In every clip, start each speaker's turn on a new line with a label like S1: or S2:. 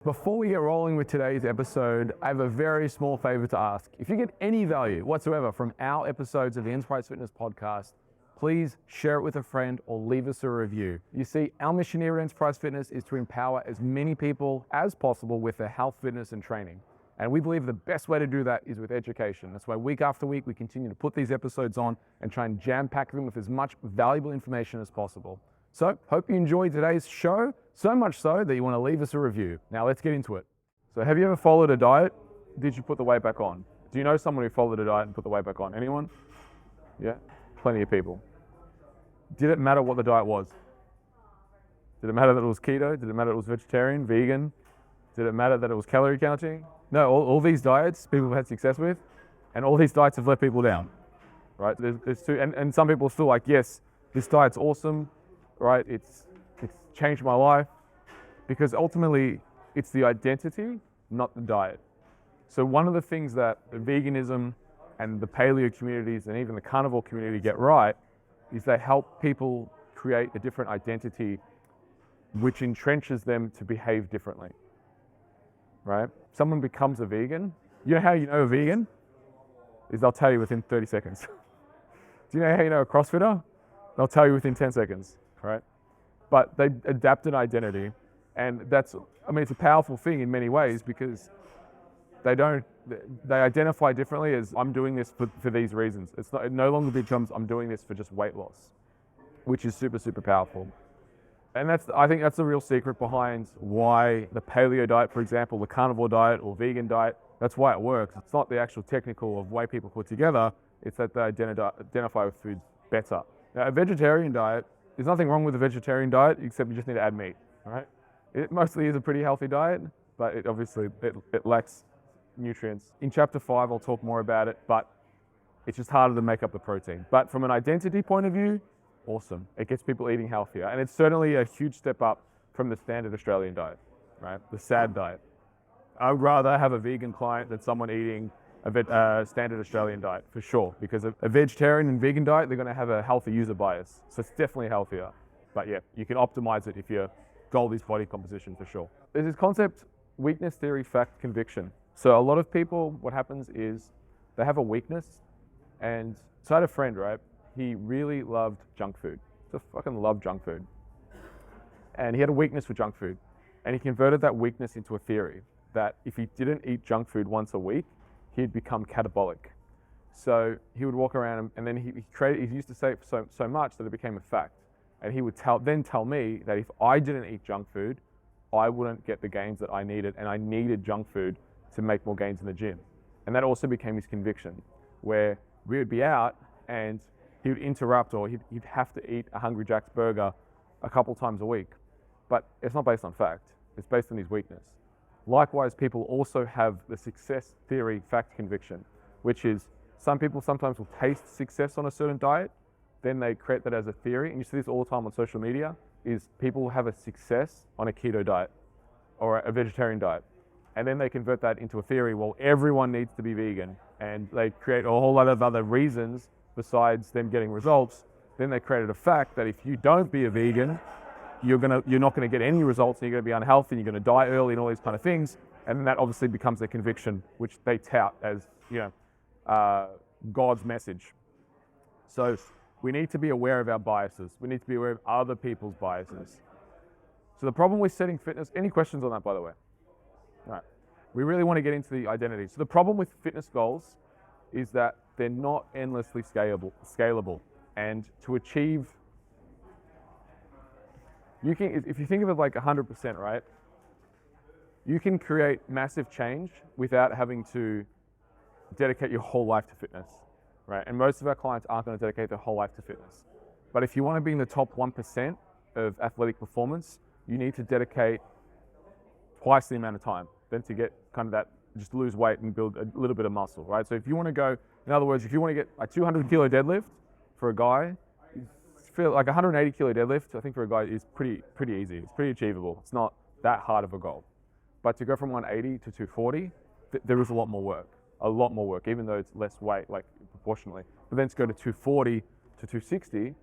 S1: Before we get rolling with today's episode, I have a very small favor to ask. If you get any value whatsoever from our episodes of the Enterprise Fitness podcast, please share it with a friend or leave us a review. You see, our mission here at Enterprise Fitness is to empower as many people as possible with their health, fitness, and training. And we believe the best way to do that is with education. That's why week after week, we continue to put these episodes on and try and jam pack them with as much valuable information as possible. So, hope you enjoyed today's show, so much so that you want to leave us a review. Now, let's get into it. So, have you ever followed a diet? Did you put the weight back on? Do you know someone who followed a diet and put the weight back on? Anyone? Yeah? Plenty of people. Did it matter what the diet was? Did it matter that it was keto? Did it matter that it was vegetarian, vegan? Did it matter that it was calorie counting? No, all these diets people have had success with, and all these diets have let people down, right? There's two, and some people feel like, yes, this diet's awesome, right? It's changed my life, because ultimately it's the identity, not the diet. So one of the things that the veganism and the paleo communities and even the carnivore community get right is they help people create a different identity which entrenches them to behave differently, right? Someone becomes a vegan. You know how you know a vegan? Is they'll tell you within 30 seconds. Do you know how you know a CrossFitter? They'll tell you within 10 seconds, right? But they adapt an identity, and it's a powerful thing in many ways, because they identify differently as, I'm doing this for these reasons. It no longer becomes, I'm doing this for just weight loss, which is super, super powerful. And I think that's the real secret behind why the paleo diet, for example, the carnivore diet or vegan diet, that's why it works. It's not the actual technical of way people put together, it's that they identify with foods better. Now, a vegetarian diet, there's nothing wrong with a vegetarian diet, except you just need to add meat, all right? It mostly is a pretty healthy diet, but it obviously lacks nutrients. In chapter 5, I'll talk more about it, but it's just harder to make up the protein. But from an identity point of view, awesome. It gets people eating healthier. And it's certainly a huge step up from the standard Australian diet, right? The SAD diet. I would rather have a vegan client than someone eating a standard Australian diet, for sure. Because a vegetarian and vegan diet, they're going to have a healthy user bias. So it's definitely healthier. But yeah, you can optimize it if your goal is body composition, for sure. There's this concept, weakness, theory, fact, conviction. So a lot of people, what happens is they have a weakness, and so I had a friend, right? He really loved junk food. Just fucking loved junk food. And he had a weakness for junk food. And he converted that weakness into a theory that if he didn't eat junk food once a week, he'd become catabolic. So he would walk around, and then he used to say it so much that it became a fact. And he would then tell me that if I didn't eat junk food, I wouldn't get the gains that I needed, and I needed junk food to make more gains in the gym. And that also became his conviction, where we would be out and he would interrupt, or he'd have to eat a Hungry Jack's burger a couple times a week. But it's not based on fact, it's based on his weakness. Likewise, people also have the success theory fact conviction, which is some people sometimes will taste success on a certain diet, then they create that as a theory, and you see this all the time on social media, is people have a success on a keto diet or a vegetarian diet. And then they convert that into a theory, well, everyone needs to be vegan, and they create a whole lot of other reasons besides them getting results. Then they created a fact that if you don't be a vegan, you're not gonna get any results, and you're gonna be unhealthy, and you're gonna die early, and all these kind of things. And then that obviously becomes their conviction, which they tout as, God's message. So we need to be aware of our biases. We need to be aware of other people's biases. So the problem with setting fitness, any questions on that, by the way? All right. We really want to get into the identity. So the problem with fitness goals is that they're not endlessly scalable. And to achieve, if you think of it like 100%, right? You can create massive change without having to dedicate your whole life to fitness, right? And most of our clients aren't going to dedicate their whole life to fitness. But if you want to be in the top 1% of athletic performance, you need to dedicate twice the amount of time than to get kind of that, just lose weight and build a little bit of muscle, right? So if you want to go, in other words, if you want to get a 200 kilo deadlift for a guy, feel like 180 kilo deadlift, I think for a guy is pretty easy. It's pretty achievable. It's not that hard of a goal. But to go from 180 to 240, there is a lot more work, even though it's less weight, like proportionally. But then to go to 240 to 260,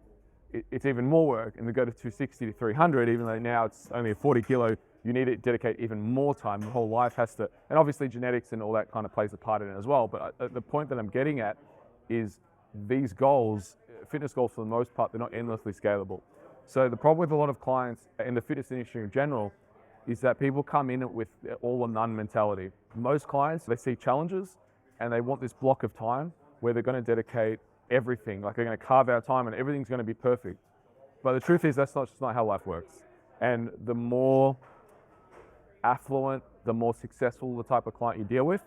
S1: it's even more work. And to go to 260 to 300, even though now it's only a 40 kilo you need to dedicate even more time. Your whole life has to, and obviously genetics and all that kind of plays a part in it as well. But the point that I'm getting at is these goals, fitness goals for the most part, they're not endlessly scalable. So the problem with a lot of clients in the fitness industry in general is that people come in with all or none mentality. Most clients, they see challenges and they want this block of time where they're going to dedicate everything, like they're going to carve out time and everything's going to be perfect. But the truth is that's just not how life works. And the more affluent, the more successful the type of client you deal with,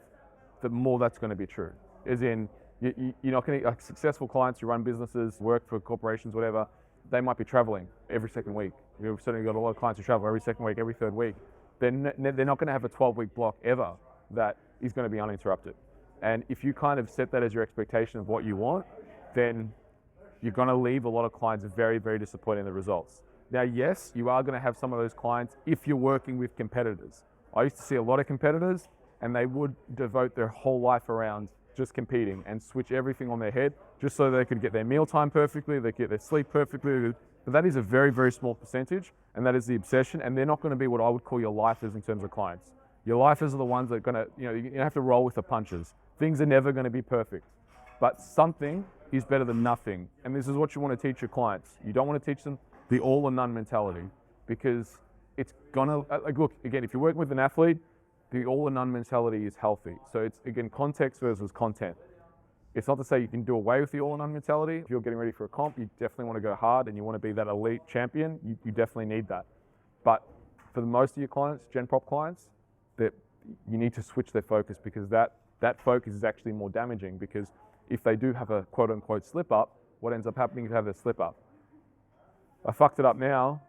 S1: the more that's going to be true. As in, you're not going to, like successful clients who run businesses, work for corporations, whatever, they might be traveling every second week. You've certainly got a lot of clients who travel every second week, every third week. They're not going to have a 12-week block ever that is going to be uninterrupted. And if you kind of set that as your expectation of what you want, then you're going to leave a lot of clients very, very disappointed in the results. Now, yes, you are going to have some of those clients if you're working with competitors. I used to see a lot of competitors and they would devote their whole life around just competing and switch everything on their head just so they could get their mealtime perfectly, they get their sleep perfectly. But that is a very, very small percentage, and that is the obsession, and they're not going to be what I would call your lifers in terms of clients. Your lifers are the ones that are going to, you have to roll with the punches. Things are never going to be perfect, but something is better than nothing. And this is what you want to teach your clients. You don't want to teach them the all or none mentality, because it's gonna, look, again, if you're working with an athlete, the all or none mentality is healthy. So it's, again, context versus content. It's not to say you can do away with the all or none mentality. If you're getting ready for a comp, you definitely want to go hard and you want to be that elite champion, you definitely need that. But for the most of your clients, Gen Prop clients, that you need to switch their focus, because that focus is actually more damaging, because if they do have a quote unquote slip up, what ends up happening is they have their slip up. I fucked it up now,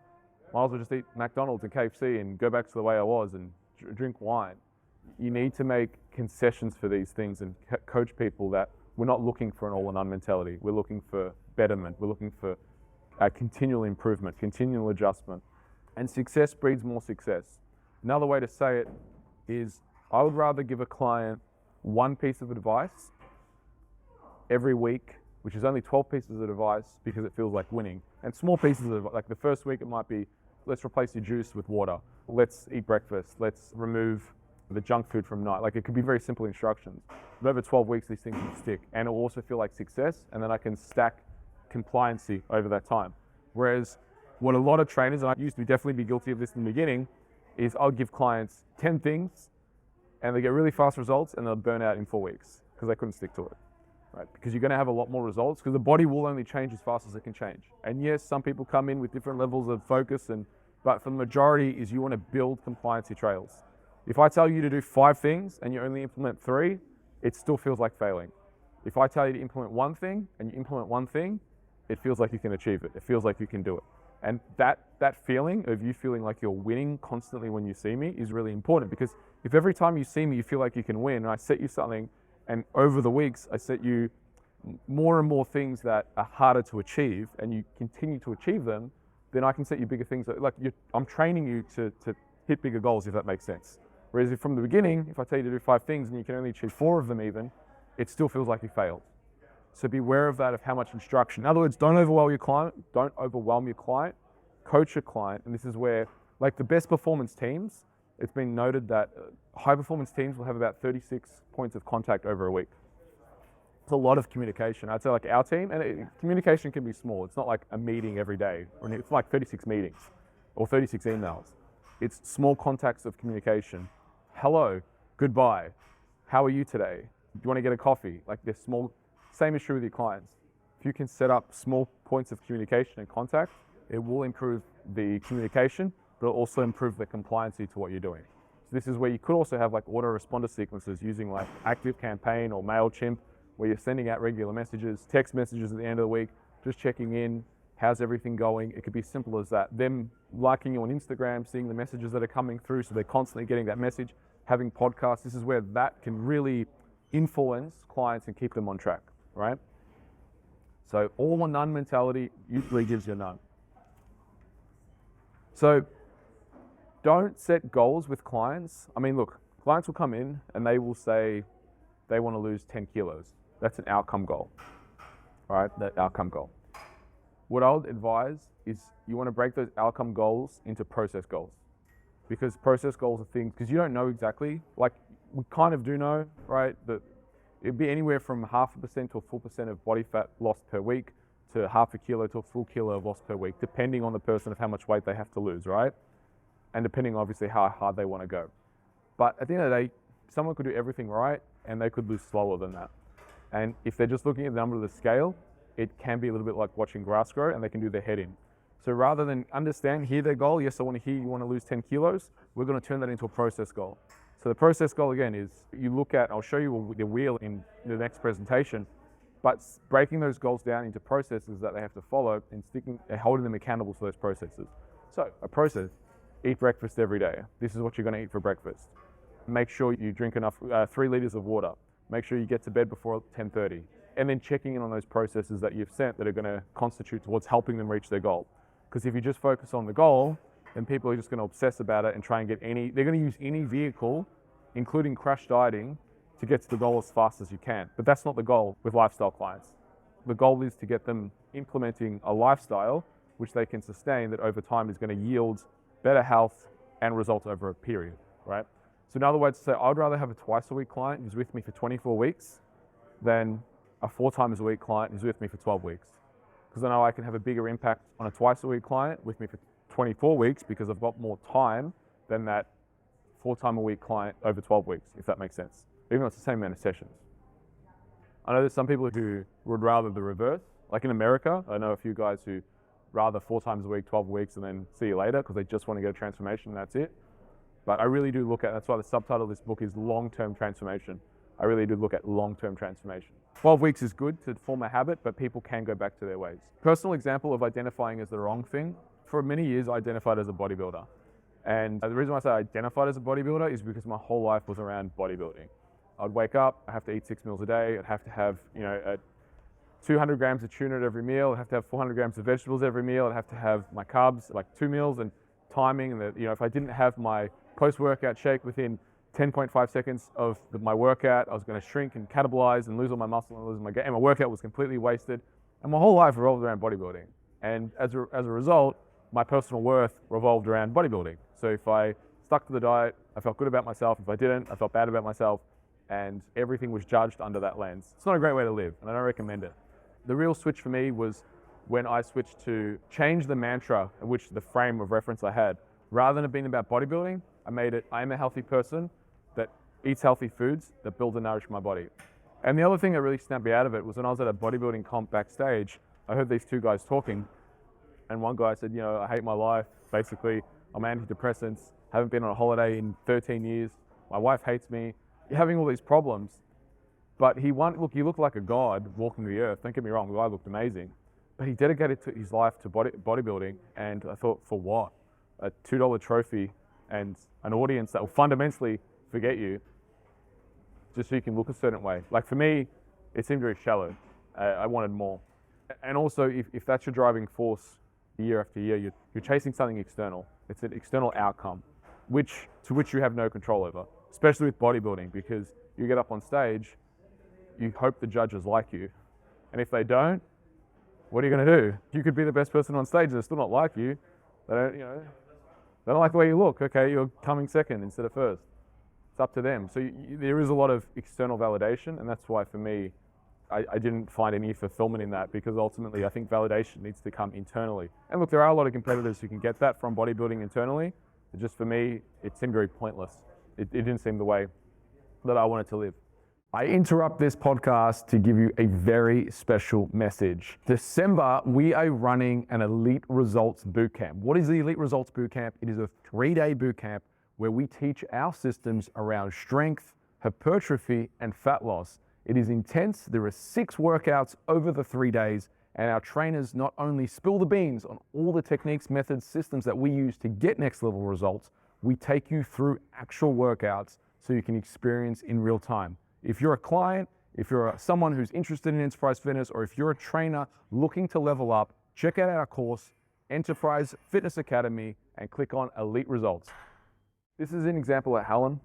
S1: might as well just eat McDonald's and KFC and go back to the way I was and drink wine. You need to make concessions for these things and coach people that we're not looking for an all or none mentality. We're looking for betterment. We're looking for continual improvement, continual adjustment. And success breeds more success. Another way to say it is, I would rather give a client one piece of advice every week, which is only 12 pieces of advice, because it feels like winning. And small pieces of, like the first week it might be, let's replace your juice with water. Let's eat breakfast. Let's remove the junk food from night. Like, it could be very simple instructions. But over 12 weeks, these things will stick, and it will also feel like success, and then I can stack compliancy over that time. Whereas what a lot of trainers, and I used to definitely be guilty of this in the beginning, is I'll give clients 10 things and they get really fast results and they'll burn out in 4 weeks because they couldn't stick to it. Right? Because you're going to have a lot more results, because the body will only change as fast as it can change. And yes, some people come in with different levels of focus, but for the majority is you want to build compliancy trails. If I tell you to do 5 things and you only implement 3, it still feels like failing. If I tell you to implement one thing and you implement one thing, it feels like you can achieve it. It feels like you can do it. And that feeling of you feeling like you're winning constantly when you see me is really important, because if every time you see me you feel like you can win, and I set you something, and over the weeks I set you more and more things that are harder to achieve, and you continue to achieve them, then I can set you bigger things. I'm training you to hit bigger goals, if that makes sense. Whereas if from the beginning, if I tell you to do 5 things and you can only achieve 4 of them even, it still feels like you failed. So be aware of that, of how much instruction. In other words, don't overwhelm your client, coach your client. And this is where, like the best performance teams, it's been noted that high performance teams will have about 36 points of contact over a week. It's a lot of communication. I'd say like our team, and communication can be small. It's not like a meeting every day, it's like 36 meetings or 36 emails. It's small contacts of communication. Hello, goodbye, how are you today? Do you want to get a coffee? Like, they're small. Same is true with your clients. If you can set up small points of communication and contact, it will improve the communication, but it'll also improve the compliancy to what you're doing. So this is where you could also have like autoresponder sequences using like ActiveCampaign or MailChimp, where you're sending out regular messages, text messages at the end of the week, just checking in, how's everything going? It could be simple as that. Them liking you on Instagram, seeing the messages that are coming through, so they're constantly getting that message, having podcasts. This is where that can really influence clients and keep them on track, right? So all or none mentality usually gives you none. So don't set goals with clients. I mean, look, clients will come in and they will say they want to lose 10 kilos. That's an outcome goal, right? That outcome goal. What I would advise is you want to break those outcome goals into process goals. because process goals are things, because you don't know exactly, like we kind of do know, right, that it'd be anywhere from 0.5% to a full percent of body fat lost per week to 0.5 kilo to a full kilo of loss per week, depending on the person of how much weight they have to lose, right? And depending obviously how hard they want to go. But at the end of the day, someone could do everything right and they could lose slower than that. And if they're just looking at the number of the scale, it can be a little bit like watching grass grow, and they can do their head in. So rather than hear their goal, yes, I want to hear you want to lose 10 kilos, we're going to turn that into a process goal. So the process goal again is you look at, I'll show you the wheel in the next presentation, but breaking those goals down into processes that they have to follow and holding them accountable to those processes. So a process, eat breakfast every day. This is what you're going to eat for breakfast. Make sure you drink enough, 3 liters of water. Make sure you get to bed before 10:30. And then checking in on those processes that you've set that are going to constitute towards helping them reach their goal. Because if you just focus on the goal, then people are just going to obsess about it and try and they're going to use any vehicle, including crash dieting, to get to the goal as fast as you can. But that's not the goal with lifestyle clients. The goal is to get them implementing a lifestyle which they can sustain that over time is going to yield better health and results over a period, right? So in other words, to say, I'd rather have a twice a week client who's with me for 24 weeks than a 4 times a week client who's with me for 12 weeks. Because I know I can have a bigger impact on a twice a week client with me for 24 weeks because I've got more time than that 4 times a week client over 12 weeks, if that makes sense. Even though it's the same amount of sessions. I know there's some people who would rather the reverse. Like in America, I know a few guys who rather 4 times a week, 12 weeks, and then see you later because they just want to get a transformation and that's it. But I really do look at, that's why the subtitle of this book is long-term transformation. I really do look at long-term transformation. 12 weeks is good to form a habit, but people can go back to their ways. Personal example of identifying as the wrong thing. For many years, I identified as a bodybuilder. And the reason why I say I identified as a bodybuilder is because my whole life was around bodybuilding. I'd wake up, I have to eat 6 meals a day. I'd have to have, 200 grams of tuna at every meal. I'd have to have 400 grams of vegetables every meal. I'd have to have my carbs, like 2 meals, and timing. And if I didn't have my post-workout shake within 10.5 seconds of my workout, I was going to shrink and catabolize and lose all my muscle and lose my gain. And my workout was completely wasted. And my whole life revolved around bodybuilding. And as a result, my personal worth revolved around bodybuilding. So if I stuck to the diet, I felt good about myself. If I didn't, I felt bad about myself. And everything was judged under that lens. It's not a great way to live, and I don't recommend it. The real switch for me was when I switched to change the mantra, which the frame of reference I had. Rather than it being about bodybuilding, I made it, I am a healthy person that eats healthy foods that build and nourish my body. And the other thing that really snapped me out of it was when I was at a bodybuilding comp backstage, I heard these 2 guys talking, and one guy said, I hate my life. Basically, I'm on antidepressants, haven't been on a holiday in 13 years, my wife hates me, you're having all these problems. But he looked like a god walking the earth. Don't get me wrong, the guy looked amazing. But he dedicated his life to bodybuilding, and I thought, for what? A $2 trophy and an audience that will fundamentally forget you just so you can look a certain way. Like for me, it seemed very shallow. I wanted more. And also, if that's your driving force year after year, you're chasing something external. It's an external outcome, to which you have no control over, especially with bodybuilding, because you get up on stage, you hope the judges like you. And if they don't, what are you going to do? You could be the best person on stage, they're still not like you. They don't like the way you look. Okay, you're coming second instead of first. It's up to them. So there is a lot of external validation, and that's why for me, I didn't find any fulfillment in that, because ultimately I think validation needs to come internally. And look, there are a lot of competitors who can get that from bodybuilding internally. But just for me, it seemed very pointless. It didn't seem the way that I wanted to live. I interrupt this podcast to give you a very special message. December, we are running an Elite Results Bootcamp. What is the Elite Results Bootcamp? It is a 3-day bootcamp where we teach our systems around strength, hypertrophy, and fat loss. It is intense. There are 6 workouts over the 3 days, and our trainers not only spill the beans on all the techniques, methods, systems that we use to get next level results, we take you through actual workouts so you can experience in real time. If you're a client, if you're someone who's interested in Enterprise Fitness, or if you're a trainer looking to level up, check out our course, Enterprise Fitness Academy, and click on Elite Results. This is an example of Helen.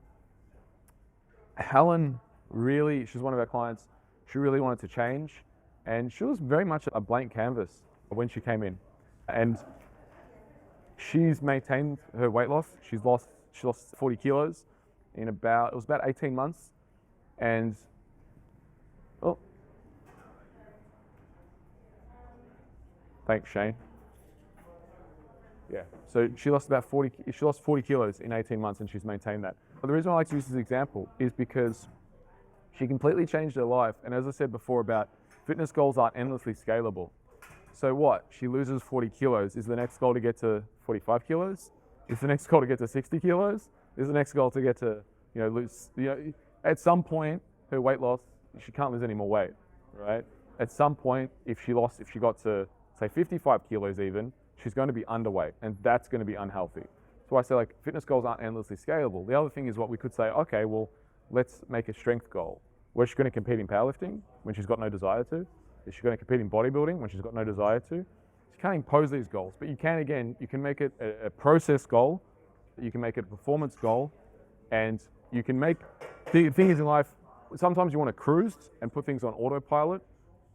S1: Helen she's one of our clients, she really wanted to change, and she was very much a blank canvas when she came in. And She's maintained her weight loss. She lost 40 kilos in it was about 18 months. And, oh, thanks, Shane. Yeah, so she lost 40 kilos in 18 months and she's maintained that. But the reason I like to use this example is because she completely changed her life. And as I said before about fitness goals aren't endlessly scalable. So what? She loses 40 kilos. Is the next goal to get to 45 kilos? Is the next goal to get to 60 kilos? Is the next goal to get to, lose, at some point, her weight loss, she can't lose any more weight, right? At some point, if she got to, say, 55 kilos even, she's going to be underweight, and that's going to be unhealthy. So I say, like, fitness goals aren't endlessly scalable. The other thing is what we could say, okay, well, let's make a strength goal. Where's she going to compete in powerlifting when she's got no desire to? Is she going to compete in bodybuilding when she's got no desire to? You can't impose these goals, but you can make it a process goal, you can make it a performance goal, and you can make, the thing is in life, sometimes you want to cruise and put things on autopilot,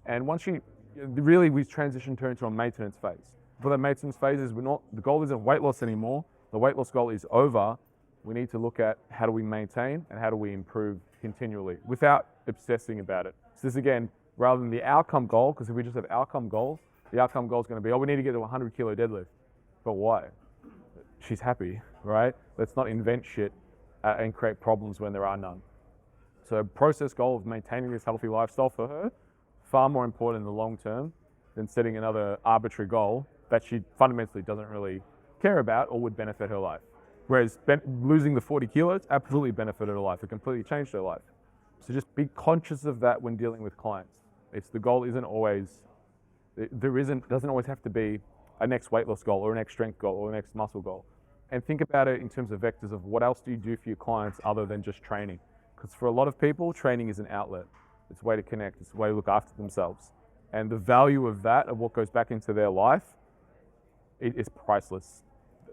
S1: and once we transition to into a maintenance phase. For the maintenance phase the goal isn't weight loss anymore, the weight loss goal is over. We need to look at how do we maintain and how do we improve continually without obsessing about it. So this again, rather than the outcome goal, because if we just have outcome goals, the outcome goal is going to be, we need to get to a 100 kilo deadlift. But why? She's happy, right? Let's not invent shit and create problems when there are none. So a process goal of maintaining this healthy lifestyle for her, far more important in the long term than setting another arbitrary goal that she fundamentally doesn't really care about or would benefit her life. Whereas losing the 40 kilos absolutely benefited her life. It completely changed her life. So just be conscious of that when dealing with clients. The goal doesn't always have to be a next weight loss goal or a next strength goal or a next muscle goal. And think about it in terms of vectors of what else do you do for your clients other than just training? Because for a lot of people, training is an outlet. It's a way to connect. It's a way to look after themselves. And the value of that, of what goes back into their life, is priceless.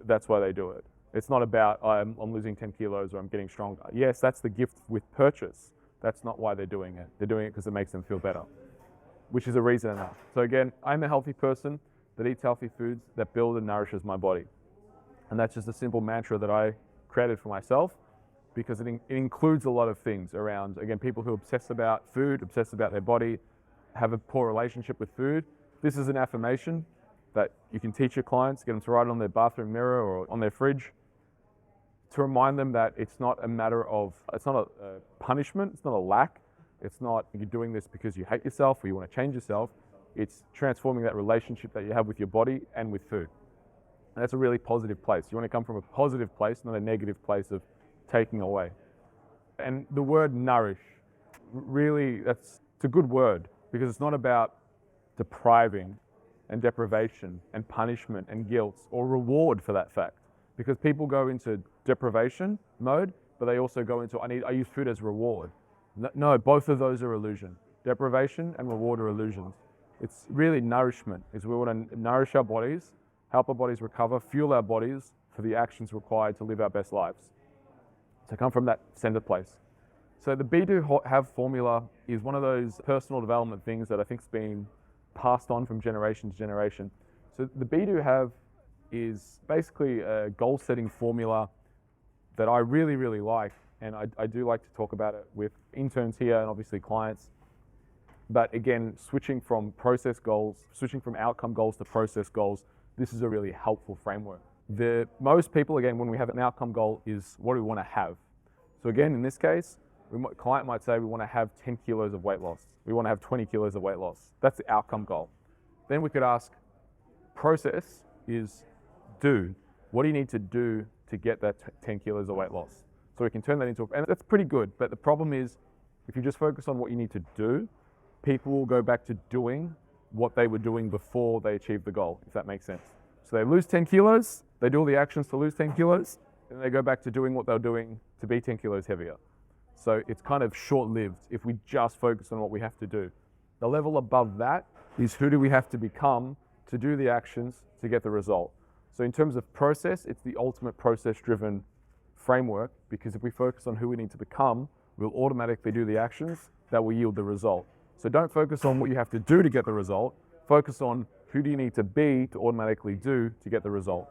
S1: That's why they do it. It's not about, I'm losing 10 kilos or I'm getting stronger. Yes, that's the gift with purchase. That's not why they're doing it. They're doing it because it makes them feel better, which is a reason enough. So again, I'm a healthy person that eats healthy foods that build and nourishes my body. And that's just a simple mantra that I created for myself because it includes a lot of things around, again, people who obsess about food, obsess about their body, have a poor relationship with food. This is an affirmation that you can teach your clients, get them to write it on their bathroom mirror or on their fridge, to remind them that it's not a matter of, it's not a punishment, it's not a lack, it's not you're doing this because you hate yourself or you want to change yourself. It's transforming that relationship that you have with your body and with food. And that's a really positive place. You want to come from a positive place, not a negative place of taking away. And the word nourish, really, it's a good word because it's not about depriving and deprivation and punishment and guilt or reward for that fact. Because people go into deprivation mode, but they also go into, I use food as reward. No, both of those are illusion. Deprivation and reward are illusions. It's really nourishment, is we want to nourish our bodies, help our bodies recover, fuel our bodies for the actions required to live our best lives. So come from that center place. So the Be Do Have formula is one of those personal development things that I think's been passed on from generation to generation. So the Be Do Have is basically a goal-setting formula that I really, really like, and I do like to talk about it with interns here and obviously clients. But again, switching from process goals, switching from outcome goals to process goals, this is a really helpful framework. Most people, again, when we have an outcome goal is what do we want to have? So again, in this case, client might say we want to have 10 kilos of weight loss. We want to have 20 kilos of weight loss. That's the outcome goal. Then we could ask, process is do. What do you need to do to get that 10 kilos of weight loss? So we can turn that into, and that's pretty good, but the problem is if you just focus on what you need to do, people will go back to doing what they were doing before they achieved the goal, if that makes sense. So they lose 10 kilos, they do all the actions to lose 10 kilos, and they go back to doing what they're doing to be 10 kilos heavier. So it's kind of short-lived if we just focus on what we have to do. The level above that is who do we have to become to do the actions to get the result. So in terms of process, it's the ultimate process-driven framework, because if we focus on who we need to become, we'll automatically do the actions that will yield the result. So don't focus on what you have to do to get the result, focus on who do you need to be to automatically do to get the result.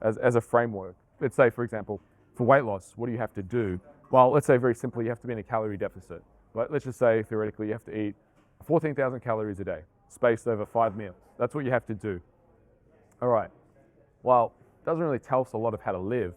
S1: as a framework. Let's say, for example, for weight loss, what do you have to do? Well, let's say very simply, you have to be in a calorie deficit. Right? Let's just say, theoretically, you have to eat 14,000 calories a day, spaced over 5 meals. That's what you have to do. All right. Well, it doesn't really tell us a lot of how to live.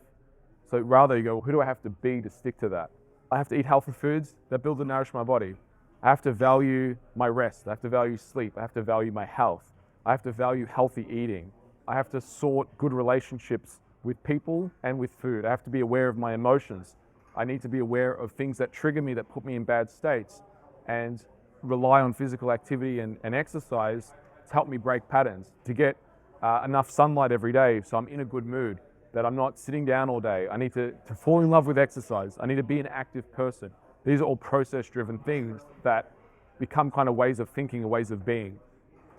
S1: So rather you go, well, who do I have to be to stick to that? I have to eat healthy foods that build and nourish my body. I have to value my rest. I have to value sleep. I have to value my health. I have to value healthy eating. I have to sort good relationships with people and with food. I have to be aware of my emotions. I need to be aware of things that trigger me, that put me in bad states, and rely on physical activity and exercise to help me break patterns, to get enough sunlight every day so I'm in a good mood, that I'm not sitting down all day. I need to fall in love with exercise. I need to be an active person. These are all process-driven things that become kind of ways of thinking and ways of being,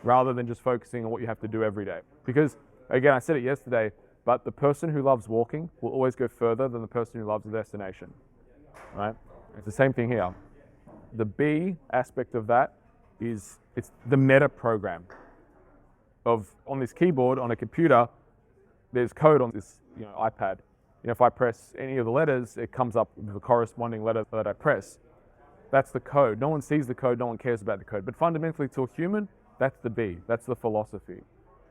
S1: rather than just focusing on what you have to do every day. Because, again, I said it yesterday, but the person who loves walking will always go further than the person who loves the destination, right? It's the same thing here. The B aspect of that is it's the meta program of, on this keyboard, on a computer, there's code on this iPad. If I press any of the letters, it comes up with the corresponding letter that I press. That's the code. No one sees the code, no one cares about the code. But fundamentally, to a human, that's the B, that's the philosophy.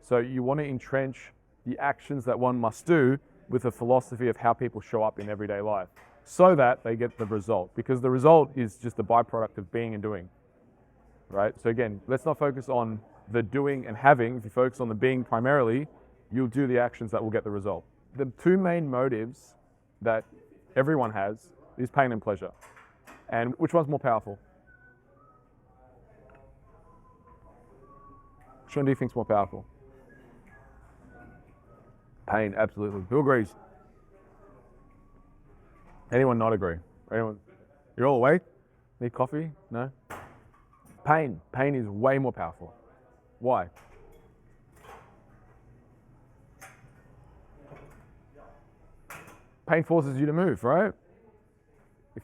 S1: So you want to entrench the actions that one must do with a philosophy of how people show up in everyday life, so that they get the result. Because the result is just a byproduct of being and doing, right? So again, let's not focus on the doing and having. If you focus on the being primarily, you'll do the actions that will get the result. The two main motives that everyone has is pain and pleasure. And which one's more powerful? Which one do you think's more powerful? Pain, absolutely. Who agrees? Anyone not agree? Anyone? You're all awake? Need coffee? No? Pain. Pain is way more powerful. Why? Pain forces you to move, right?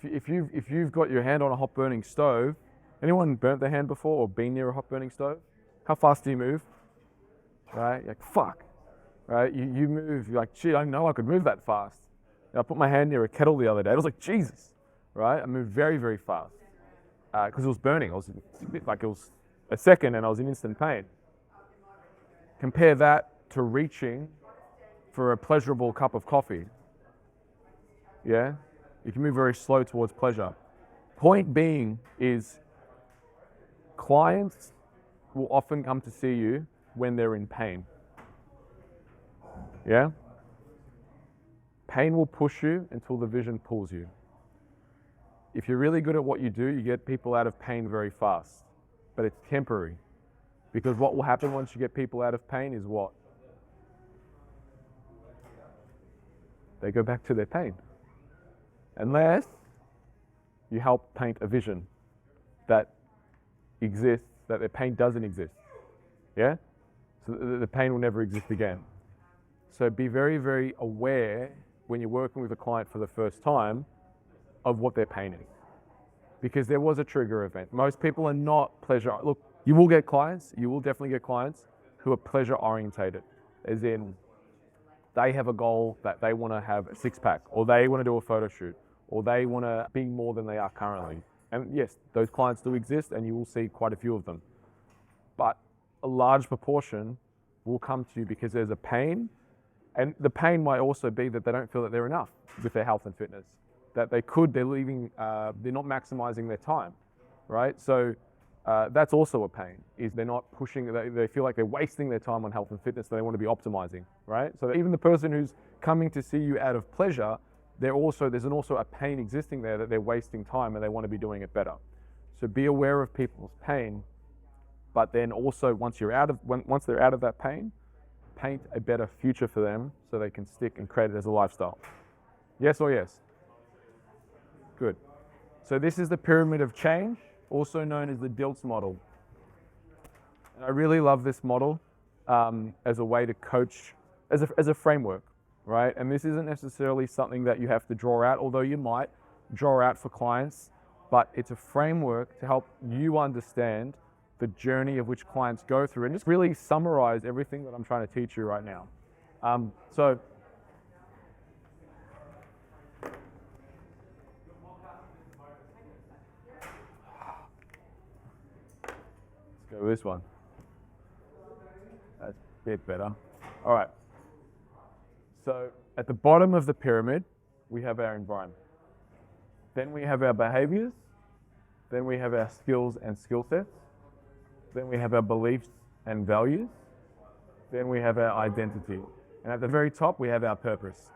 S1: If you've got your hand on a hot burning stove, anyone burnt their hand before or been near a hot burning stove? How fast do you move? Right? You're like, fuck. Right? You move, you're like, gee, I know I could move that fast. I put my hand near a kettle the other day. I was like, Jesus. Right? I moved very, very fast because it was burning. It was a second and I was in instant pain. Compare that to reaching for a pleasurable cup of coffee. Yeah? You can move very slow towards pleasure. Point being is clients will often come to see you when they're in pain. Yeah? Pain will push you until the vision pulls you. If you're really good at what you do, you get people out of pain very fast. But it's temporary. Because what will happen once you get people out of pain is what? They go back to their pain. Unless you help paint a vision that exists, that their pain doesn't exist. Yeah? So the pain will never exist again. So be very, very aware when you're working with a client for the first time of what their pain is. Because there was a trigger event. Most people are not pleasure. Look, you will get clients, you will definitely get clients who are pleasure orientated. As in, they have a goal that they want to have a six-pack, or they want to do a photo shoot, or they want to be more than they are currently. And yes, those clients do exist and you will see quite a few of them. But a large proportion will come to you because there's a pain, and the pain might also be that they don't feel that they're enough with their health and fitness. That they're not maximizing their time, right? So that's also a pain, is they're not pushing, they feel like they're wasting their time on health and fitness, so they want to be optimizing, right? So even the person who's coming to see you out of pleasure, there's also a pain existing there that they're wasting time and they want to be doing it better. So be aware of people's pain, but then also once they're out of that pain, paint a better future for them so they can stick and create it as a lifestyle. Yes or yes? Good. So this is the pyramid of change, also known as the DILTS model. And I really love this model as a way to coach, as a framework, right? And this isn't necessarily something that you have to draw out, although you might draw out for clients, but it's a framework to help you understand the journey of which clients go through and just really summarize everything that I'm trying to teach you right now. So Go with this one. That's a bit better. All right. So at the bottom of the pyramid, we have our environment. Then we have our behaviors. Then we have our skills and skill sets. Then we have our beliefs and values. Then we have our identity. And at the very top, we have our purpose,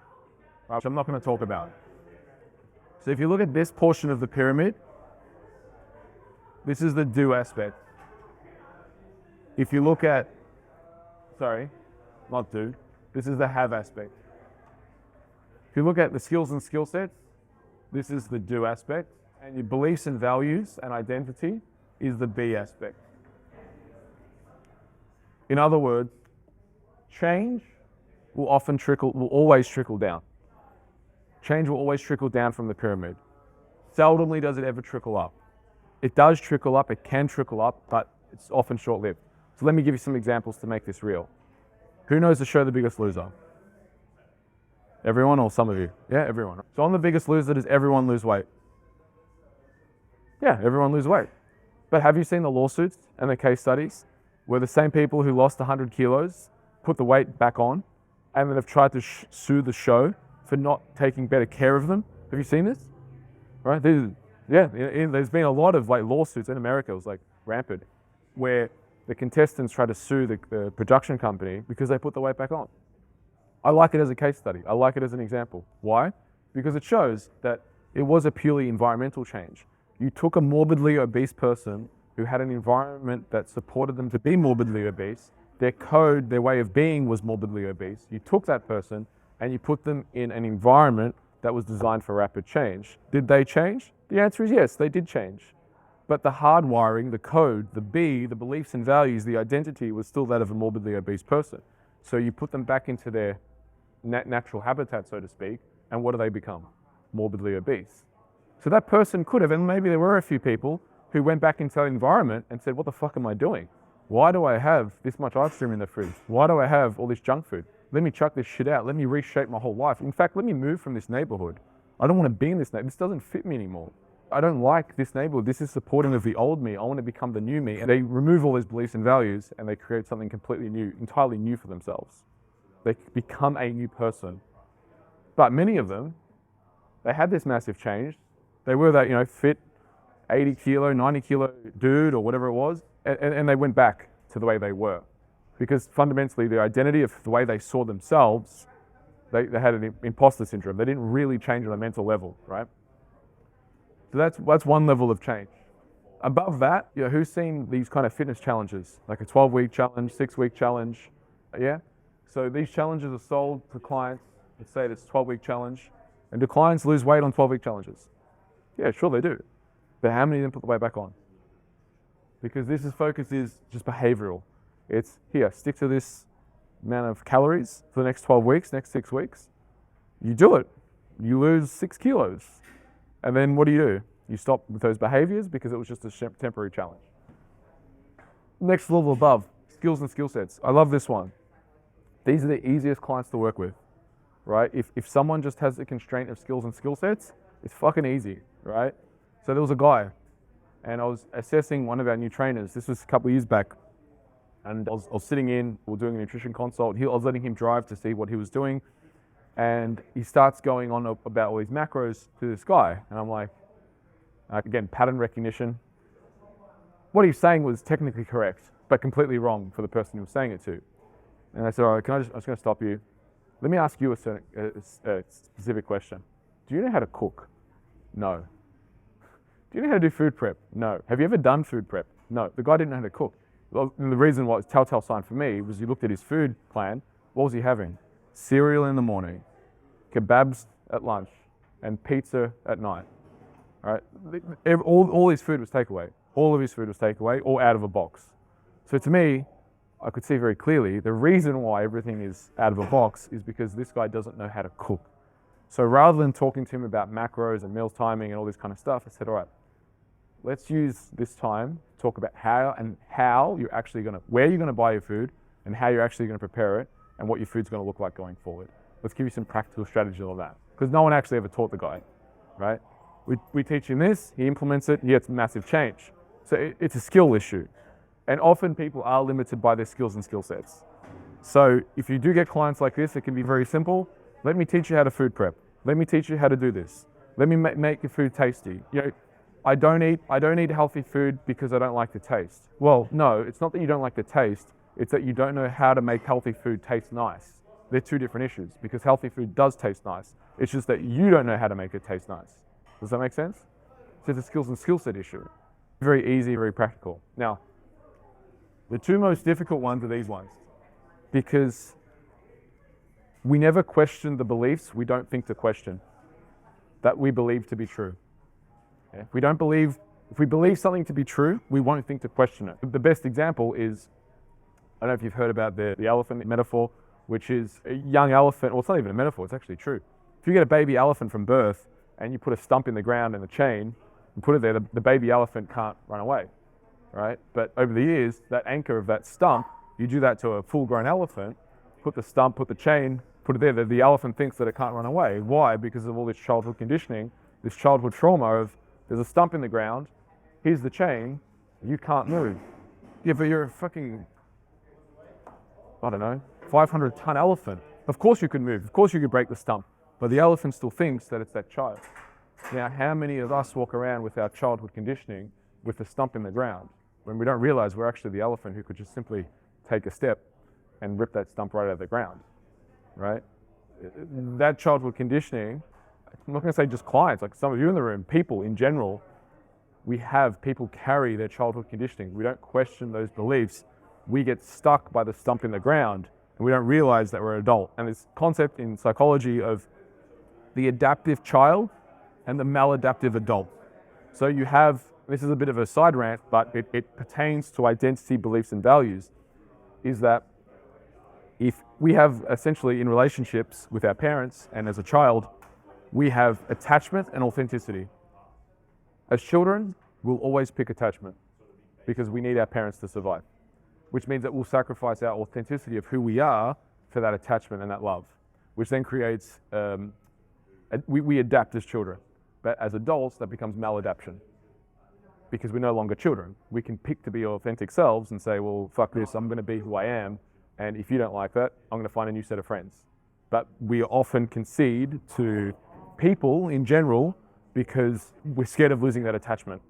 S1: which I'm not going to talk about. So if you look at this portion of the pyramid, this is the do aspect. If you look at, not do, this is the have aspect. If you look at the skills and skill sets, this is the do aspect. And your beliefs and values and identity is the be aspect. In other words, change will always trickle down. Change will always trickle down from the pyramid. Seldomly does it ever trickle up. It does trickle up, it can trickle up, but it's often short-lived. So let me give you some examples to make this real. Who knows the show The Biggest Loser? Everyone or some of you? Yeah, everyone. So on The Biggest Loser, does everyone lose weight? Yeah, everyone lose weight. But have you seen the lawsuits and the case studies where the same people who lost 100 kilos put the weight back on and then have tried to sue the show for not taking better care of them? Have you seen this? Right? There's been a lot of lawsuits in America. It was rampant, where the contestants try to sue the production company because they put the weight back on. I like it as a case study. I like it as an example. Why? Because it shows that it was a purely environmental change. You took a morbidly obese person who had an environment that supported them to be morbidly obese. Their code, their way of being was morbidly obese. You took that person and you put them in an environment that was designed for rapid change. Did they change? The answer is yes, they did change. But the hardwiring, the code, the beliefs and values, the identity was still that of a morbidly obese person. So you put them back into their natural habitat, so to speak, and what do they become? Morbidly obese. So that person could have, and maybe there were a few people who went back into that environment and said, what the fuck am I doing? Why do I have this much ice cream in the fridge? Why do I have all this junk food? Let me chuck this shit out. Let me reshape my whole life. In fact, let me move from this neighborhood. I don't want to be in this neighborhood. This doesn't fit me anymore. I don't like this neighborhood. This is supporting of the old me. I want to become the new me. And they remove all these beliefs and values and they create something completely new, entirely new for themselves. They become a new person. But many of them, they had this massive change. They were that, fit 80 kilo, 90 kilo dude or whatever it was. And they went back to the way they were. Because fundamentally, the identity of the way they saw themselves, they had an imposter syndrome. They didn't really change on a mental level, right? So that's one level of change. Above that, who's seen these kind of fitness challenges, like a 12-week challenge, 6-week challenge, yeah? So these challenges are sold to clients. Let's say it's a 12-week challenge. And do clients lose weight on 12-week challenges? Yeah, sure they do. But how many of them put the weight back on? Because this focus is just behavioral. It's here, stick to this amount of calories for the next 12 weeks, next 6 weeks. You do it. You lose 6 kilos. And then what do? You stop with those behaviors because it was just a temporary challenge. Next level above, skills and skill sets. I love this one. These are the easiest clients to work with, right? If someone just has the constraint of skills and skill sets, it's fucking easy, right? So there was a guy, and I was assessing one of our new trainers. This was a couple of years back. And I was sitting in, we were doing a nutrition consult. I was letting him drive to see what he was doing. And he starts going on about all these macros to this guy. And I'm like, again, pattern recognition. What he was saying was technically correct, but completely wrong for the person he was saying it to. And I said, all right, I'm just going to stop you. Let me ask you a specific question. Do you know how to cook? No. Do you know how to do food prep? No. Have you ever done food prep? No. The guy didn't know how to cook. Well, and the reason why it's a telltale sign for me was he looked at his food plan. What was he having? Cereal in the morning, kebabs at lunch, and pizza at night. All right? All his food was takeaway. All of his food was takeaway, all out of a box. So to me, I could see very clearly the reason why everything is out of a box is because this guy doesn't know how to cook. So rather than talking to him about macros and meal timing and all this kind of stuff, I said, all right, let's use this time to talk about how you're actually where you're going to buy your food and how you're actually going to prepare it and what your food's going to look like going forward. Let's give you some practical strategy on that. Because no one actually ever taught the guy, right? We teach him this, he implements it, he gets massive change. So it's a skill issue. And often people are limited by their skills and skill sets. So if you do get clients like this, it can be very simple. Let me teach you how to food prep. Let me teach you how to do this. Let me make your food tasty. I don't eat healthy food because I don't like the taste. Well, no, it's not that you don't like the taste. It's that you don't know how to make healthy food taste nice. They're two different issues, because healthy food does taste nice. It's just that you don't know how to make it taste nice. Does that make sense? So it's a skills and skill set issue. Very easy, very practical. Now, the two most difficult ones are these ones, because we never question the beliefs we don't think to question, that we believe to be true. If we believe something to be true, we won't think to question it. The best example is, I don't know if you've heard about the elephant metaphor, which is a young elephant. Well, it's not even a metaphor, it's actually true. If you get a baby elephant from birth and you put a stump in the ground and a chain and put it there, the baby elephant can't run away, right? But over the years, that anchor of that stump, you do that to a full-grown elephant, put the stump, put the chain, put it there, the elephant thinks that it can't run away. Why? Because of all this childhood conditioning, this childhood trauma of, there's a stump in the ground, here's the chain, you can't move. Yeah, but you're a fucking, I don't know, 500-ton elephant. Of course you could move, of course you could break the stump, but the elephant still thinks that it's that child. Now, how many of us walk around with our childhood conditioning with the stump in the ground when we don't realize we're actually the elephant who could just simply take a step and rip that stump right out of the ground, right? That childhood conditioning, I'm not gonna say just clients, like some of you in the room, people in general, people carry their childhood conditioning. We don't question those beliefs. We get stuck by the stump in the ground and we don't realize that we're an adult. And this concept in psychology of the adaptive child and the maladaptive adult. So you have, this is a bit of a side rant, but it pertains to identity, beliefs, and values, is that if we have essentially in relationships with our parents and as a child, we have attachment and authenticity. As children, we'll always pick attachment because we need our parents to survive, which means that we'll sacrifice our authenticity of who we are for that attachment and that love, which then creates, we adapt as children. But as adults, that becomes maladaption because we're no longer children. We can pick to be authentic selves and say, well, fuck this, I'm gonna be who I am. And if you don't like that, I'm gonna find a new set of friends. But we often concede to people in general because we're scared of losing that attachment.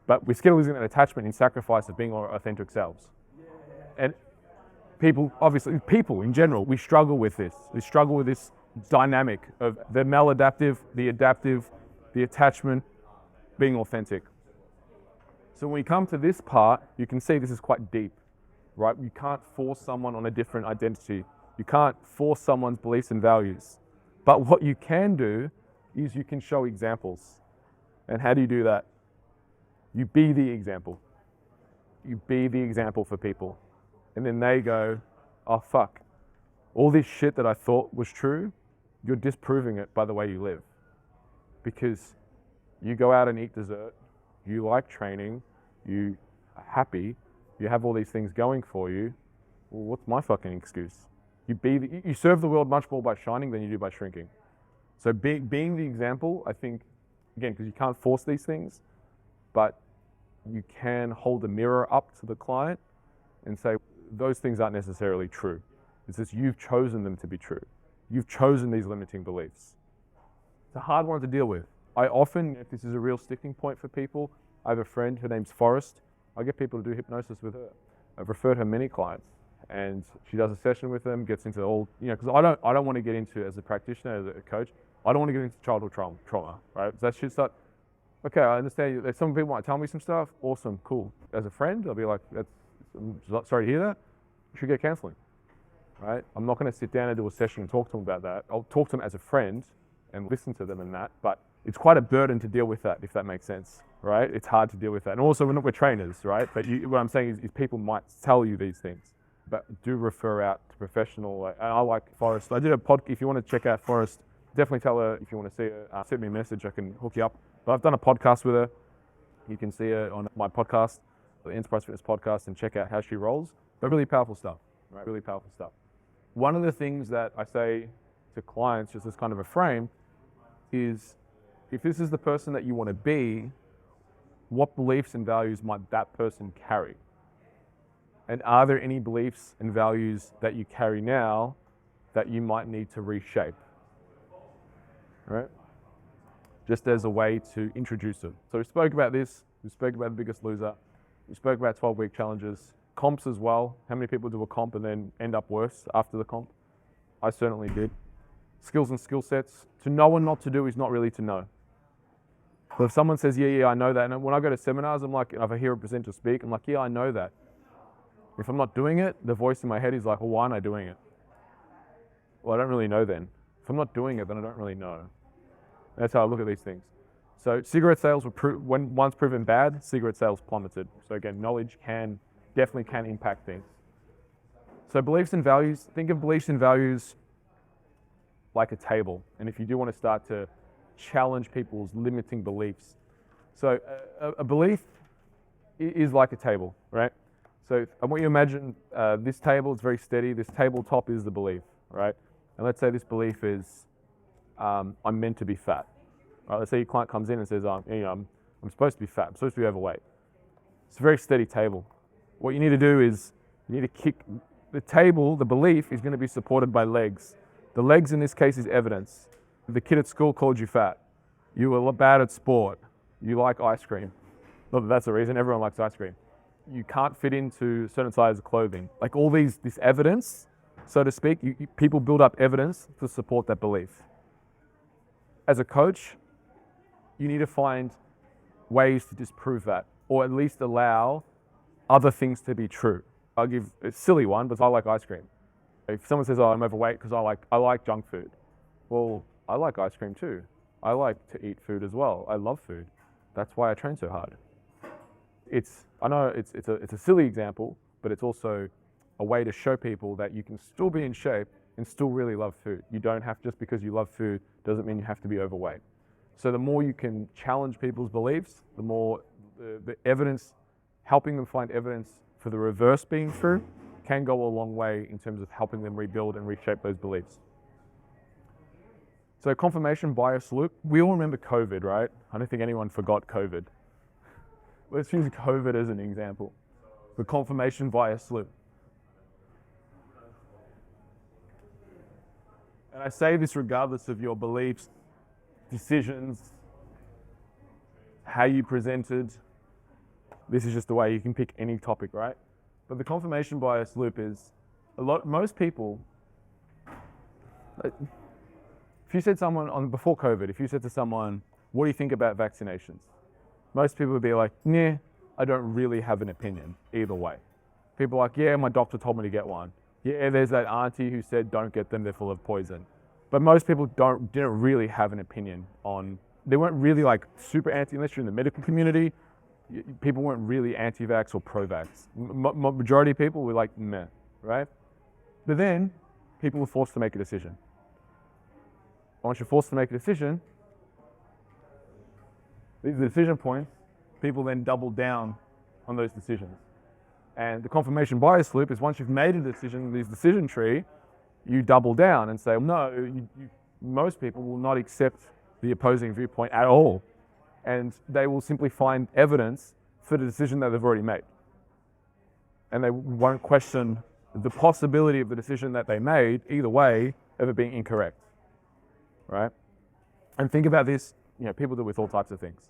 S1: But we're scared of losing that attachment in sacrifice of being our authentic selves. And people in general, we struggle with this. We struggle with this dynamic of the maladaptive, the adaptive, the attachment, being authentic. So when we come to this part, you can see this is quite deep, right? You can't force someone on a different identity. You can't force someone's beliefs and values. But what you can do is you can show examples. And how do you do that? You be the example. You be the example for people. And then they go, oh fuck, all this shit that I thought was true, you're disproving it by the way you live. Because you go out and eat dessert, you like training, you are happy, you have all these things going for you, well, what's my fucking excuse? You serve the world much more by shining than you do by shrinking. So being the example, I think, again, because you can't force these things, but you can hold a mirror up to the client and say, those things aren't necessarily true. It's just you've chosen them to be true. You've chosen these limiting beliefs. It's a hard one to deal with. I often, if this is a real sticking point for people, I have a friend, her name's Forrest. I get people to do hypnosis with her. I've referred her many clients and she does a session with them, gets into all, because I don't want to get into, as a practitioner, as a coach, I don't want to get into childhood trauma, right? That shit's like, okay, I understand that some people might tell me some stuff, awesome, cool. As a friend, I'll be like, I'm sorry to hear that, you should get counseling, right? I'm not going to sit down and do a session and talk to them about that. I'll talk to them as a friend and listen to them and that, but it's quite a burden to deal with that, if that makes sense, right? It's hard to deal with that. And also, we're trainers, right? But what I'm saying is people might tell you these things, but do refer out to professional. And I like Forrest. I did a podcast. If you want to check out Forrest, definitely tell her if you want to see her. Send me a message, I can hook you up. But I've done a podcast with her. You can see her on my podcast, the Enterprise Fitness podcast, and check out how she rolls. But really powerful stuff, right? Really powerful stuff. One of the things that I say to clients, just as kind of a frame, is if this is the person that you want to be, what beliefs and values might that person carry? And are there any beliefs and values that you carry now that you might need to reshape? Right? Just as a way to introduce it. So we spoke about this, we spoke about The Biggest Loser, we spoke about 12-week challenges, comps as well. How many people do a comp and then end up worse after the comp? I certainly did. Skills and skill sets. To know and not to do is not really to know. But if someone says, yeah, I know that, and when I go to seminars, I'm like, if I hear a presenter speak, I'm like, yeah, I know that. If I'm not doing it, the voice in my head is like, well, why aren't I doing it? Well, I don't really know then. If I'm not doing it, then I don't really know. That's how I look at these things. So cigarette sales were once proven bad, cigarette sales plummeted. So again, knowledge definitely can impact things. So beliefs and values, think of beliefs and values like a table. And if you do want to start to challenge people's limiting beliefs. So a belief is like a table, right? So I want you to imagine this table is very steady. This tabletop is the belief, right? And let's say this belief is, I'm meant to be fat. Right? Let's say your client comes in and says, I'm supposed to be fat. I'm supposed to be overweight. It's a very steady table. What you need to do is you need to kick the table. The belief is going to be supported by legs. The legs in this case is evidence. The kid at school called you fat. You were bad at sport. You like ice cream. Not that that's the reason. Everyone likes ice cream. You can't fit into certain size of clothing. Like all this evidence, so to speak, people build up evidence to support that belief. As a coach, you need to find ways to disprove that, or at least allow other things to be true. I'll give a silly one, but I like ice cream. If someone says, I'm overweight because I like junk food. Well, I like ice cream too. I like to eat food as well. I love food. That's why I train so hard. I know it's a silly example, but it's also a way to show people that you can still be in shape and still really love food. You don't have, just because you love food doesn't mean you have to be overweight. So the more you can challenge people's beliefs, the more the evidence, helping them find evidence for the reverse being true, can go a long way in terms of helping them rebuild and reshape those beliefs. So confirmation bias loop, we all remember COVID, right? I don't think anyone forgot COVID. Let's use COVID as an example. The confirmation bias loop. And I say this regardless of your beliefs, decisions, how you presented. This is just the way you can pick any topic, right? But the confirmation bias loop is most people, if you said before COVID, if you said to someone, what do you think about vaccinations? Most people would be like, nah, I don't really have an opinion either way. People are like, yeah, my doctor told me to get one. Yeah, there's that auntie who said don't get them, they're full of poison. But most people didn't really have an opinion on, they weren't really like super anti, unless you're in the medical community, people weren't really anti-vax or pro-vax. Majority of people were like, meh, right? But then people were forced to make a decision. Once you're forced to make a decision, these are the decision points, people then double down on those decisions. And the confirmation bias loop is once you've made a decision, this decision tree, you double down and say, no, most people will not accept the opposing viewpoint at all. And they will simply find evidence for the decision that they've already made. And they won't question the possibility of the decision that they made, either way, ever being incorrect, right? And think about this, people do it with all types of things.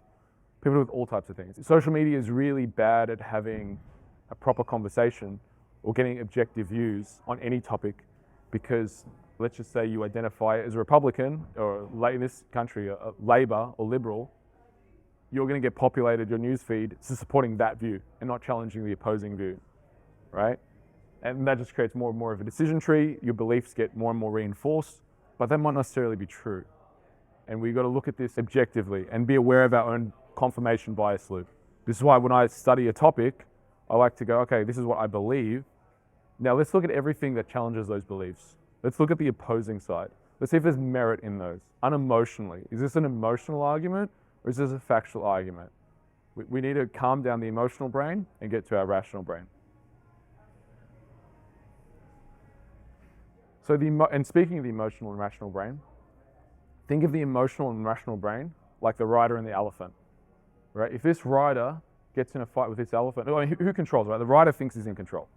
S1: People do it with all types of things. Social media is really bad at having a proper conversation or getting objective views on any topic, because let's just say you identify as a Republican, or in this country, a Labor or Liberal, you're going to get populated your newsfeed to supporting that view and not challenging the opposing view, right? And that just creates more and more of a decision tree. Your beliefs get more and more reinforced, but that might not necessarily be true. And we've got to look at this objectively and be aware of our own confirmation bias loop. This is why when I study a topic, I like to go, okay, this is what I believe. Now let's look at everything that challenges those beliefs. Let's look at the opposing side. Let's see if there's merit in those, unemotionally. Is this an emotional argument or is this a factual argument? We need to calm down the emotional brain and get to our rational brain. So and speaking of the emotional and rational brain, think of the emotional and rational brain like the rider and the elephant, right? If this rider gets in a fight with this elephant, who controls, right? The rider thinks he's in control.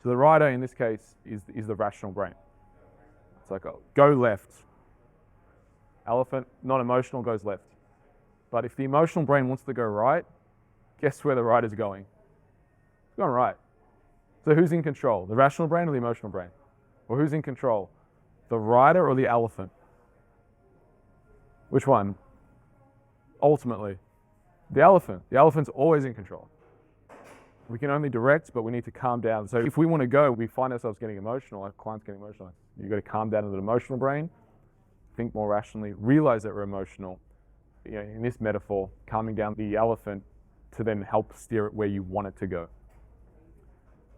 S1: So the rider in this case is the rational brain. It's like, oh, go left. Elephant, not emotional, goes left. But if the emotional brain wants to go right, guess where the rider's going? It's going right. So who's in control? The rational brain or the emotional brain? Or who's in control? The rider or the elephant? Which one? Ultimately, the elephant. The elephant's always in control. We can only direct, but we need to calm down. So if we want to go, we find ourselves getting emotional, our clients getting emotional. You've got to calm down to the emotional brain, think more rationally, realize that we're emotional. You know, in this metaphor, calming down the elephant to then help steer it where you want it to go.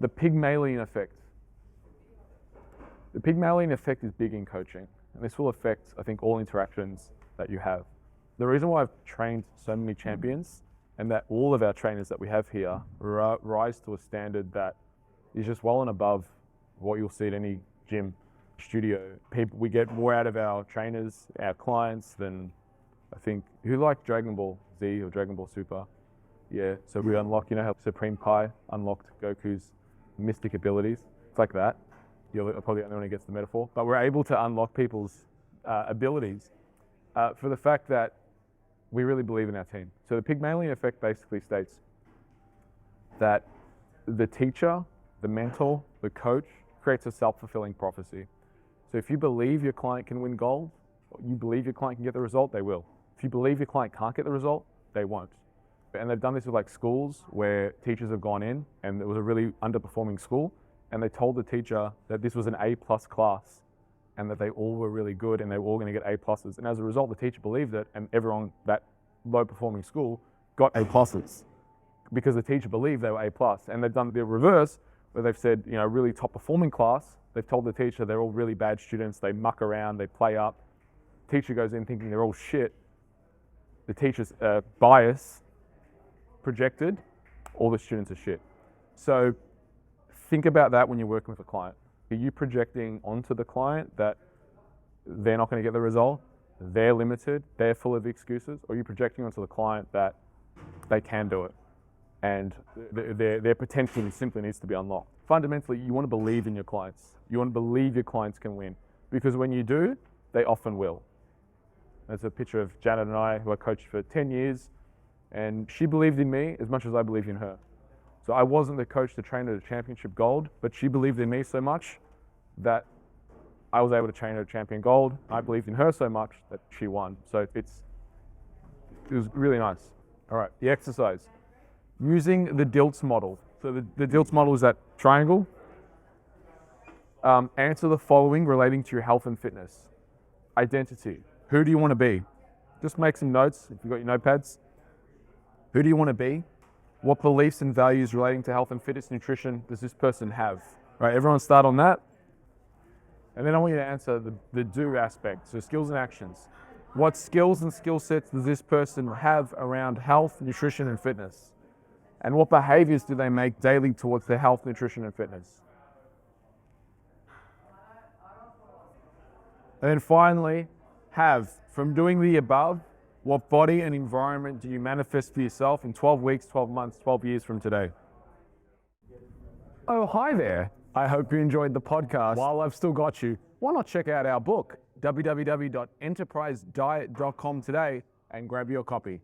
S1: The Pygmalion effect. The Pygmalion effect is big in coaching, and this will affect, I think, all interactions that you have. The reason why I've trained so many champions and that all of our trainers that we have here rise to a standard that is just well and above what you'll see at any gym, studio. We get more out of our trainers, our clients, than I think, who like Dragon Ball Z or Dragon Ball Super? Yeah, so we unlock, you know how Supreme Kai unlocked Goku's mystic abilities? It's like that. You're probably the only one who gets the metaphor. But we're able to unlock people's abilities for the fact that we really believe in our team. So the Pygmalion effect basically states that the teacher, the mentor, the coach creates a self-fulfilling prophecy. So if you believe your client can win gold, or you believe your client can get the result, they will. If you believe your client can't get the result, they won't. And they've done this with like schools where teachers have gone in and it was a really underperforming school and they told the teacher that this was an A+ class and that they all were really good and they were all going to get A+. And as a result, the teacher believed it and everyone, that low performing school, got A+ because the teacher believed they were A+. And they've done the reverse where they've said, you know, really top performing class, they've told the teacher they're all really bad students, they muck around, they play up. Teacher goes in thinking they're all shit. The teacher's bias projected, all the students are shit. So think about that when you're working with a client. Are you projecting onto the client that they're not going to get the result, they're limited, they're full of excuses, or are you projecting onto the client that they can do it and their potential simply needs to be unlocked? Fundamentally, you want to believe in your clients. You want to believe your clients can win, because when you do, they often will. There's a picture of Janet and I, who I coached for 10 years, and she believed in me as much as I believed in her. So I wasn't the coach to train her to championship gold, but she believed in me so much that I was able to train her to champion gold. I believed in her so much that she won. So it was really nice. All right, the exercise. Using the DILTS model. So the DILTS model is that triangle. Answer the following relating to your health and fitness. Identity. Who do you want to be? Just make some notes if you've got your notepads. Who do you want to be? What beliefs and values relating to health and fitness, nutrition does this person have? Right, everyone start on that. And then I want you to answer the do aspect, so skills and actions. What skills and skill sets does this person have around health, nutrition, and fitness? And what behaviors do they make daily towards their health, nutrition, and fitness? And then finally, from doing the above, what body and environment do you manifest for yourself in 12 weeks, 12 months, 12 years from today? Oh, hi there. I hope you enjoyed the podcast. While I've still got you, why not check out our book, www.enterprisediet.com today, and grab your copy.